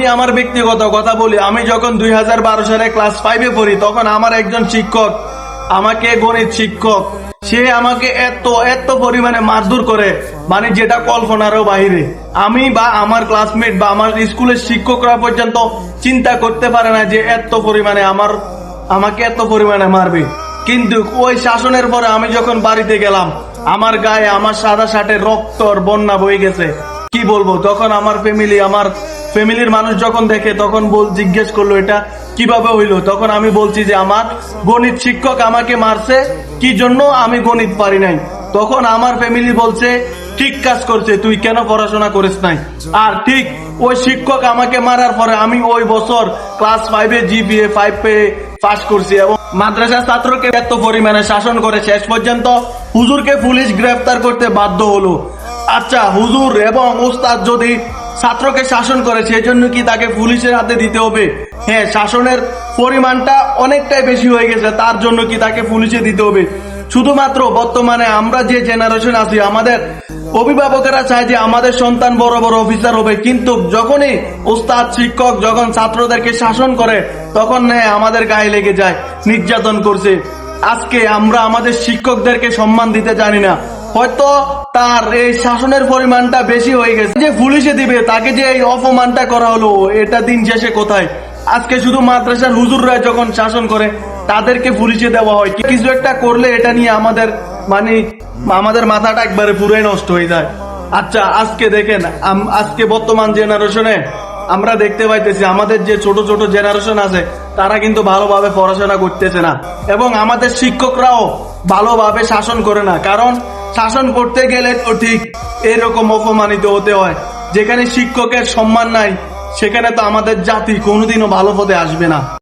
আমি আমার ব্যক্তিগত কথা বলি, আমি যখন 2012 সালে ক্লাস 5-এ পড়ি, তখন আমার একজন শিক্ষক, আমাকে গণিত শিক্ষক, সে আমাকে এত এত পরিমাণে মারধর করে, মানে যেটা কল্পনারও বাইরে। আমি বা আমার ক্লাসমেট বা আমার স্কুলের শিক্ষকরা পর্যন্ত চিন্তা করতে পারে না যে এত পরিমাণে আমাকে এত পরিমাণে মারবে। কিন্তু ওই শাসনের পরে আমি যখন বাড়িতে গেলাম, আমার গায়ে আমার সাদা শার্টের রক্তর বন্যা বয়ে গেছে। কি বলবো, তখন আমার ফ্যামিলির মানুষ যখন দেখে, তখন জিজ্ঞেস করলো এটা কিভাবে হইলো। তখন আমি বলছি যে আমার গণিত শিক্ষক আমাকে মারছে, কি জন্য আমি গণিত পারি নাই। তখন আমার ফ্যামিলি বলছে ঠিক কাজ করছে, তুই কেন পড়াশোনা করিস নাই। আর ঠিক ওই শিক্ষক আমাকে মারার পরে আমি ওই বছর ক্লাস 5-এ GPA 5 পেয়ে পাস করছি এবং মাদ্রাসা ছাত্রকে এত পরিমাণে শাসন করে শেষ পর্যন্ত হুজুরকে পুলিশ গ্রেফতার করতে বাধ্য হলো। আচ্ছা, হুজুর এবং উস্তাদ যদি ছাত্রকে শাসন করে, সেজন্য কি তাকে পুলিশের হাতে দিতে হবে? হ্যাঁ, শাসনের পরিমাণটা অনেকটাই বেশি হয়ে গেছে, তার জন্য কি তাকে পুলিশে দিতে হবে? শুধুমাত্র বর্তমানে আমরা যে জেনারেশন আছি, আমাদের অভিভাবকেরা চায় যে আমাদের সন্তান বড় বড় অফিসার হবে, কিন্তু যখনই উস্তাদ শিক্ষক যখন ছাত্রদেরকে শাসন করে, তখন আমাদের গায়ে লেগে যায় নির্যাতন করছে। আজকে আমরা আমাদের শিক্ষকদেরকে সম্মান দিতে জানি না, হয়তো তার এই শাসনের পরিমাণটা বেশি হয়ে গেছে, যে পুলিশে দিবে তাকে, যে এই অপমানটা করা হলো, এটা দিন শেষে কোথায়? আজকে শুধু মাদ্রাসার হুজুররা যখন শাসন করে, তাদেরকে পুলিশে দেওয়া হয়। কিছু একটা করলে এটা নিয়ে আমাদের মাথাটা একবারে পুরাই নষ্ট হয়ে যায়। আচ্ছা, আজকে দেখেন, আজকে বর্তমান জেনারেশনে আমরা দেখতে পাইতেছি আমাদের যে ছোট ছোট জেনারেশন আছে, তারা কিন্তু ভালোভাবে পড়াশোনা করতেছে না, এবং আমাদের শিক্ষকরাও ভালোভাবে শাসন করে না। কারণ শাসন করতে গেলে তো ঠিক এরকম অপমানিত হতে হয়। যেখানে শিক্ষকের সম্মান নাই, সেখানে তো আমাদের জাতি কোনোদিনও ভালো পথে আসবে না।